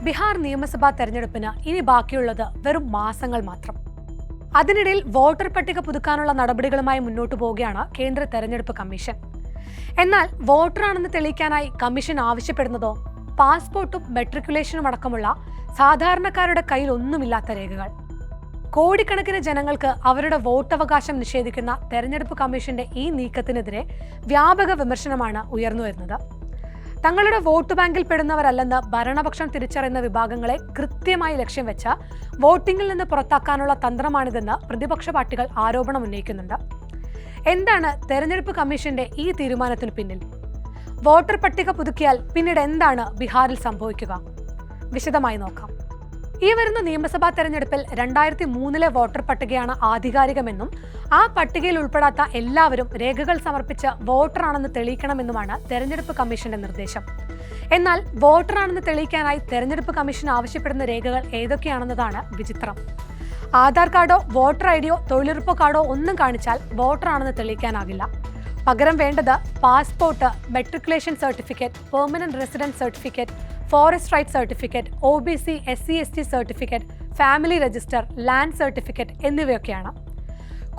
ബീഹാർ നിയമസഭാ തെരഞ്ഞെടുപ്പിന് ഇനി ബാക്കിയുള്ളത് വെറും മാസങ്ങൾ മാത്രം. അതിനിടയിൽ വോട്ടർ പട്ടിക പുതുക്കാനുള്ള നടപടികളുമായി മുന്നോട്ടു പോവുകയാണ് കേന്ദ്ര തെരഞ്ഞെടുപ്പ് കമ്മീഷൻ. എന്നാൽ വോട്ടറാണെന്ന് തെളിയിക്കാനായി കമ്മീഷൻ ആവശ്യപ്പെടുന്നതോ പാസ്പോർട്ടും മെട്രിക്കുലേഷനും അടക്കമുള്ള സാധാരണക്കാരുടെ കയ്യിൽ ഒന്നുമില്ലാത്ത രേഖകൾ. കോടിക്കണക്കിന് ജനങ്ങൾക്ക് അവരുടെ വോട്ടവകാശം നിഷേധിക്കുന്ന തെരഞ്ഞെടുപ്പ് കമ്മീഷന്റെ ഈ നീക്കത്തിനെതിരെ വ്യാപക വിമർശനമാണ് ഉയർന്നുവരുന്നത്. തങ്ങളുടെ വോട്ട് ബാങ്കിൽ പെടുന്നവരല്ലെന്ന് ഭരണപക്ഷം തിരിച്ചറിയുന്ന വിഭാഗങ്ങളെ കൃത്യമായി ലക്ഷ്യം വെച്ച് വോട്ടിംഗിൽ നിന്ന് പുറത്താക്കാനുള്ള തന്ത്രമാണിതെന്ന് പ്രതിപക്ഷ പാർട്ടികൾ ആരോപണം ഉന്നയിക്കുന്നുണ്ട്. എന്താണ് തെരഞ്ഞെടുപ്പ് കമ്മീഷന്റെ ഈ തീരുമാനത്തിന് പിന്നിൽ? വോട്ടർ പട്ടിക പുതുക്കിയാൽ പിന്നീട് എന്താണ് ബീഹാറിൽ സംഭവിക്കുക? വിശദമായി നോക്കാം. ഈ വരുന്ന നിയമസഭാ തെരഞ്ഞെടുപ്പിൽ 2003 വോട്ടർ പട്ടികയാണ് ആധികാരികമെന്നും ആ പട്ടികയിൽ ഉൾപ്പെടാത്ത എല്ലാവരും രേഖകൾ സമർപ്പിച്ച് വോട്ടറാണെന്ന് തെളിയിക്കണമെന്നുമാണ് തെരഞ്ഞെടുപ്പ് കമ്മീഷന്റെ നിർദ്ദേശം. എന്നാൽ വോട്ടറാണെന്ന് തെളിയിക്കാനായി തെരഞ്ഞെടുപ്പ് കമ്മീഷൻ ആവശ്യപ്പെടുന്ന രേഖകൾ ഏതൊക്കെയാണെന്നതാണ് വിചിത്രം. ആധാർ കാർഡോ വോട്ടർ ഐഡിയോ തൊഴിലുറപ്പ് കാർഡോ ഒന്നും കാണിച്ചാൽ വോട്ടറാണെന്ന് തെളിയിക്കാനാകില്ല. പകരം വേണ്ടത് passport, matriculation certificate, permanent resident certificate, forest right certificate, OBC SC/ST certificate, family register, land certificate എന്നിവയൊക്കെയാണ്.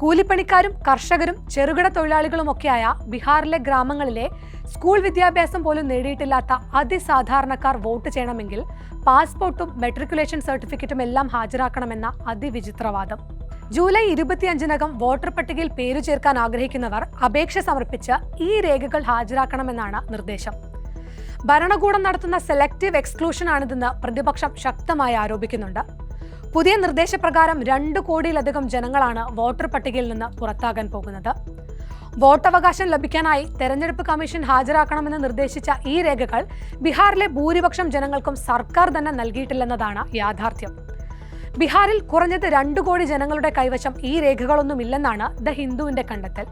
കൂലിപ്പണിക്കാരും കർഷകരും ചെറുകിട തൊഴിലാളികളുമൊക്കെയായ ബീഹാറിലെ ഗ്രാമങ്ങളിലെ സ്കൂൾ വിദ്യാഭ്യാസം പോലും നേടിയിട്ടില്ലാത്ത അതിസാധാരണക്കാർ വോട്ട് ചെയ്യണമെങ്കിൽ പാസ്പോർട്ടും മെട്രിക്കുലേഷൻ സർട്ടിഫിക്കറ്റും എല്ലാം ഹാജരാക്കണമെന്ന അതിവിചിത്രവാദം. ജൂലൈ 25-നകം വോട്ടർ പട്ടികയിൽ പേരു ചേർക്കാൻ ആഗ്രഹിക്കുന്നവർ അപേക്ഷ സമർപ്പിച്ച് ഈ രേഖകൾ ഹാജരാക്കണമെന്നാണ് നിർദ്ദേശം. ഭരണകൂടം നടത്തുന്ന സെലക്റ്റീവ് എക്സ്ക്ലൂഷൻ ആണിതെന്ന് പ്രതിപക്ഷം ശക്തമായി ആരോപിക്കുന്നുണ്ട്. പുതിയ നിർദ്ദേശപ്രകാരം 2 കോടിയിലധികം ജനങ്ങളാണ് വോട്ടർ പട്ടികയിൽ നിന്ന് പുറത്താകാൻ പോകുന്നത്. വോട്ടവകാശം ലഭിക്കാനായി തെരഞ്ഞെടുപ്പ് കമ്മീഷൻ ഹാജരാക്കണമെന്ന് നിർദ്ദേശിച്ച ഈ രേഖകൾ ബീഹാറിലെ ഭൂരിപക്ഷം ജനങ്ങൾക്കും സർക്കാർ തന്നെ നൽകിയിട്ടില്ലെന്നതാണ് യാഥാർത്ഥ്യം. ബീഹാറിൽ കുറഞ്ഞത് 2 കോടി ജനങ്ങളുടെ കൈവശം ഈ രേഖകളൊന്നുമില്ലെന്നാണ് ദ ഹിന്ദുവിന്റെ കണ്ടെത്തൽ.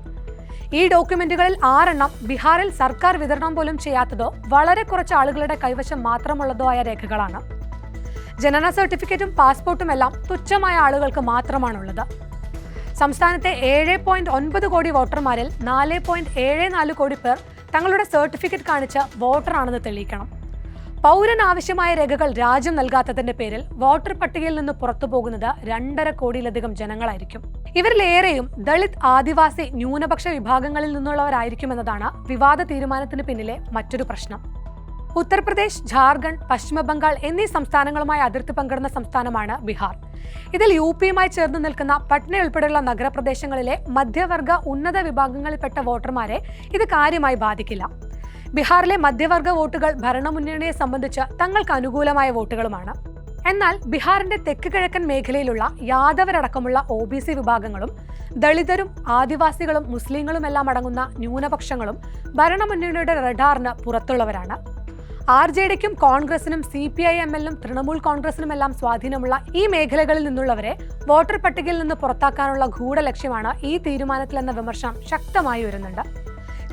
ഈ ഡോക്യുമെന്റുകളിൽ 6 എണ്ണം ബീഹാറിൽ സർക്കാർ വിതരണം പോലും ചെയ്യാത്തതോ വളരെ കുറച്ച് ആളുകളുടെ കൈവശം മാത്രമുള്ളതോ ആയ രേഖകളാണ്. ജനന സർട്ടിഫിക്കറ്റും പാസ്പോർട്ടും എല്ലാം തുച്ഛമായ ആളുകൾക്ക് മാത്രമാണുള്ളത്. സംസ്ഥാനത്തെ 7.9 കോടി വോട്ടർമാരിൽ 4.74 കോടി പേർ തങ്ങളുടെ സർട്ടിഫിക്കറ്റ് കാണിച്ച് വോട്ടറാണെന്ന് തെളിയിക്കണം. പൗരന് ആവശ്യമായ രേഖകൾ രാജ്യം നൽകാത്തതിന്റെ പേരിൽ വോട്ടർ പട്ടികയിൽ നിന്ന് പുറത്തു പോകുന്നത് 2.5 കോടിയിലധികം ജനങ്ങളായിരിക്കും. ഇവരിലേറെയും ദളിത്, ആദിവാസി, ന്യൂനപക്ഷ വിഭാഗങ്ങളിൽ നിന്നുള്ളവരായിരിക്കുമെന്നതാണ് വിവാദ തീരുമാനത്തിന് പിന്നിലെ മറ്റൊരു പ്രശ്നം. ഉത്തർപ്രദേശ്, ജാർഖണ്ഡ്, പശ്ചിമ ബംഗാൾ എന്നീ സംസ്ഥാനങ്ങളുമായി അതിർത്തി പങ്കിടുന്ന സംസ്ഥാനമാണ് ബീഹാർ. ഇതിൽ UPയുമായി ചേർന്ന് നിൽക്കുന്ന പട്ന ഉൾപ്പെടെയുള്ള നഗരപ്രദേശങ്ങളിലെ മധ്യവർഗ ഉന്നത വിഭാഗങ്ങളിൽപ്പെട്ട വോട്ടർമാരെ ഇത് കാര്യമായി ബാധിക്കില്ല. ബീഹാറിലെ മധ്യവർഗ വോട്ടുകൾ ഭരണമുന്നണിയെ സംബന്ധിച്ച് തങ്ങൾക്ക് അനുകൂലമായ വോട്ടുകളുമാണ്. എന്നാൽ ബീഹാറിന്റെ തെക്ക് കിഴക്കൻ മേഖലയിലുള്ള യാദവരടക്കമുള്ള OBC വിഭാഗങ്ങളും ദളിതരും ആദിവാസികളും മുസ്ലിങ്ങളുമെല്ലാം അടങ്ങുന്ന ന്യൂനപക്ഷങ്ങളും ഭരണമുന്നണിയുടെ റഡാറിന് പുറത്തുള്ളവരാണ്. RJDക്കും കോൺഗ്രസിനും CPI-MLനും തൃണമൂൽ കോൺഗ്രസിനുമെല്ലാം സ്വാധീനമുള്ള ഈ മേഖലകളിൽ നിന്നുള്ളവരെ വോട്ടർ പട്ടികയിൽ നിന്ന് പുറത്താക്കാനുള്ള ഗൂഢലക്ഷ്യമാണ് ഈ തീരുമാനത്തിലെന്ന വിമർശനം ശക്തമായി വരുന്നുണ്ട്.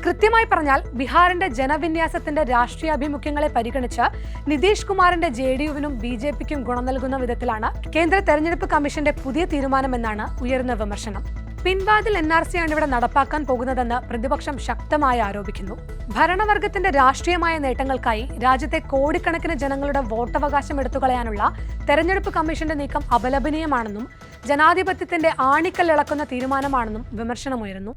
കൃത്യമായി പറഞ്ഞാൽ ബീഹാറിന്റെ ജനവിന്യാസത്തിന്റെ രാഷ്ട്രീയാഭിമുഖ്യങ്ങളെ പരിഗണിച്ച് നിതീഷ് കുമാറിന്റെ JDUവിനും BJPക്കും ഗുണം നൽകുന്ന വിധത്തിലാണ് കേന്ദ്ര തെരഞ്ഞെടുപ്പ് കമ്മീഷന്റെ പുതിയ തീരുമാനമെന്നാണ് ഉയർന്ന വിമർശനം. പിൻവാതിൽ NRC ആണ് ഇവിടെ നടപ്പാക്കാൻ പോകുന്നതെന്ന് പ്രതിപക്ഷം ശക്തമായി ആരോപിക്കുന്നു. ഭരണവർഗത്തിന്റെ രാഷ്ട്രീയമായ നേട്ടങ്ങൾക്കായി രാജ്യത്തെ കോടിക്കണക്കിന് ജനങ്ങളുടെ വോട്ടവകാശം എടുത്തുകളയാനുള്ള തെരഞ്ഞെടുപ്പ് കമ്മീഷന്റെ നീക്കം അപലപനീയമാണെന്നും ജനാധിപത്യത്തിന്റെ ആണിക്കല്ലിളക്കുന്ന തീരുമാനമാണെന്നും വിമർശനമുയരുന്നു.